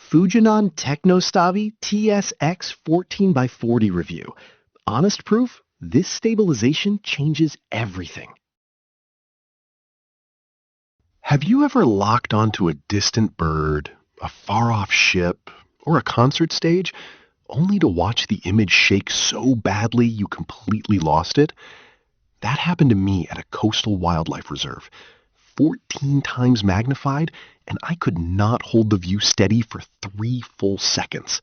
Fujinon Techno-Stabi TS-X 14 by 40 review. Honest proof, this stabilization changes everything. Have you ever locked onto a distant bird, a far-off ship, or a concert stage, only to watch the image shake so badly you completely lost it? That happened to me at a coastal wildlife reserve. 14 times magnified, and I could not hold the view steady for 3 full seconds.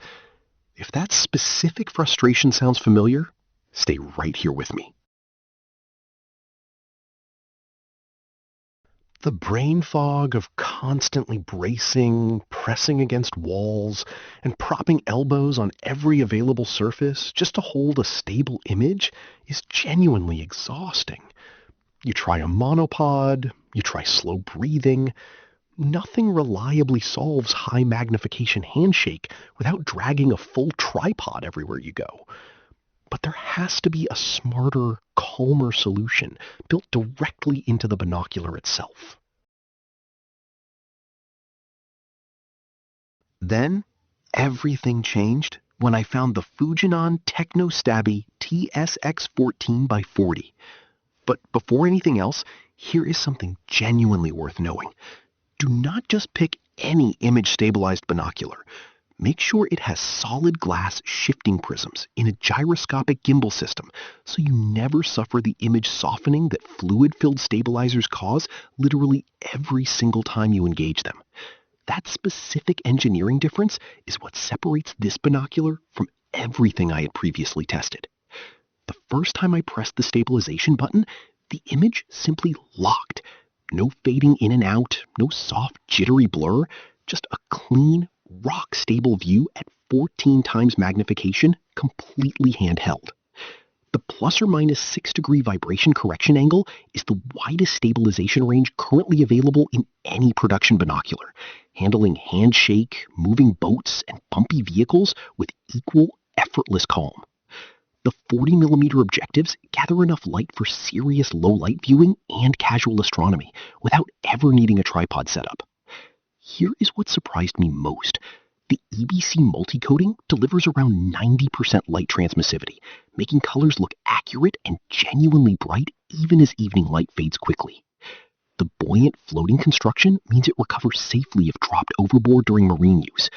If that specific frustration sounds familiar, stay right here with me. The brain fog of constantly bracing, pressing against walls, and propping elbows on every available surface just to hold a stable image is genuinely exhausting. You try a monopod, you try slow breathing. Nothing reliably solves high magnification handshake without dragging a full tripod everywhere you go. But there has to be a smarter, calmer solution built directly into the binocular itself. Then, everything changed when I found the Fujinon Techno-Stabi TS-X 14 by 40. But before anything else, here is something genuinely worth knowing. Do not just pick any image-stabilized binocular. Make sure it has solid glass shifting prisms in a gyroscopic gimbal system so you never suffer the image softening that fluid-filled stabilizers cause literally every single time you engage them. That specific engineering difference is what separates this binocular from everything I had previously tested. The first time I pressed the stabilization button, the image simply locked. No fading in and out, no soft, jittery blur, just a clean, rock-stable view at 14 times magnification, completely handheld. The plus or minus 6-degree vibration correction angle is the widest stabilization range currently available in any production binocular, handling handshake, moving boats, and bumpy vehicles with equal, effortless calm. The 40mm objectives gather enough light for serious low-light viewing and casual astronomy without ever needing a tripod setup. Here is what surprised me most. The EBC multicoating delivers around 90% light transmissivity, making colors look accurate and genuinely bright even as evening light fades quickly. The buoyant floating construction means it recovers safely if dropped overboard during marine use.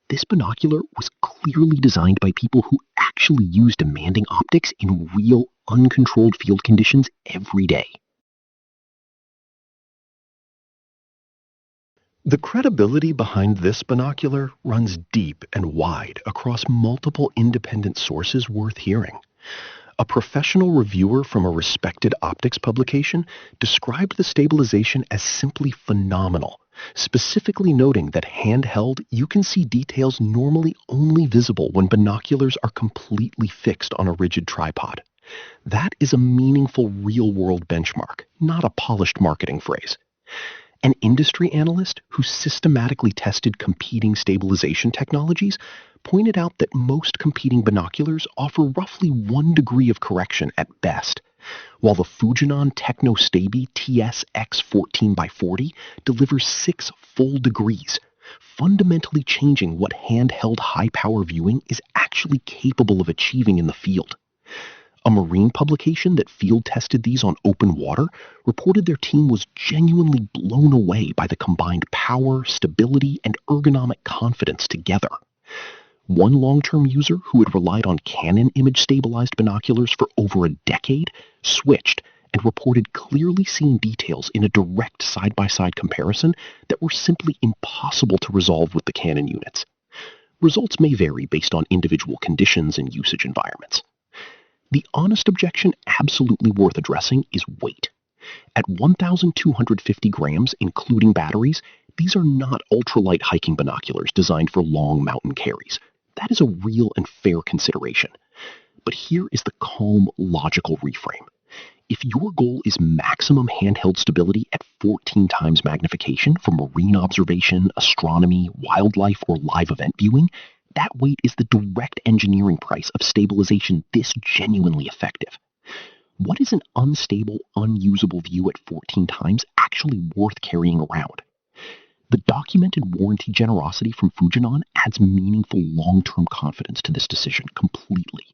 This binocular was clearly designed by people who actually use demanding optics in real, uncontrolled field conditions every day. The credibility behind this binocular runs deep and wide across multiple independent sources worth hearing. A professional reviewer from a respected optics publication described the stabilization as simply phenomenal, specifically noting that handheld, you can see details normally only visible when binoculars are completely fixed on a rigid tripod. That is a meaningful real-world benchmark, not a polished marketing phrase. An industry analyst who systematically tested competing stabilization technologies pointed out that most competing binoculars offer roughly 1 degree of correction at best, while the Fujinon Techno-Stabi TS-X 14 by 40 delivers 6 full degrees, fundamentally changing what handheld high-power viewing is actually capable of achieving in the field. A marine publication that field-tested these on open water reported their team was genuinely blown away by the combined power, stability, and ergonomic confidence together. One long-term user who had relied on Canon image-stabilized binoculars for over a decade switched and reported clearly seeing details in a direct side-by-side comparison that were simply impossible to resolve with the Canon units. Results may vary based on individual conditions and usage environments. The honest objection absolutely worth addressing is weight. At 1,250 grams, including batteries, these are not ultralight hiking binoculars designed for long mountain carries. That is a real and fair consideration. But here is the calm, logical reframe. If your goal is maximum handheld stability at 14 times magnification for marine observation, astronomy, wildlife, or live event viewing, that weight is the direct engineering price of stabilization this genuinely effective. What is an unstable, unusable view at 14 times actually worth carrying around? The documented warranty generosity from Fujinon adds meaningful long-term confidence to this decision completely.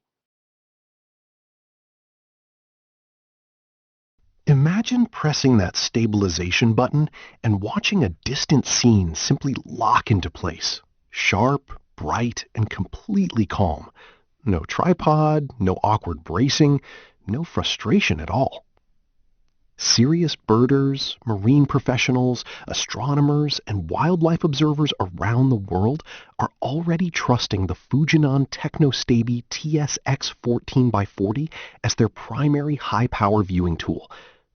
Imagine pressing that stabilization button and watching a distant scene simply lock into place. Sharp, bright, and completely calm. No tripod, no awkward bracing, no frustration at all. Serious birders, marine professionals, astronomers, and wildlife observers around the world are already trusting the Fujinon Techno-Stabi TS-X 14x40 as their primary high-power viewing tool,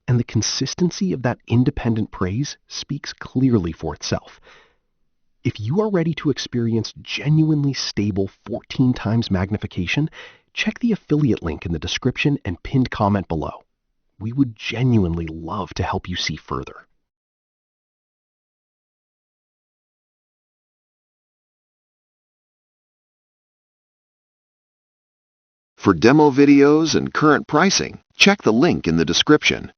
and the consistency of that independent praise speaks clearly for itself. If you are ready to experience genuinely stable 14 times magnification, check the affiliate link in the description and pinned comment below. We would genuinely love to help you see further. For demo videos and current pricing, check the link in the description.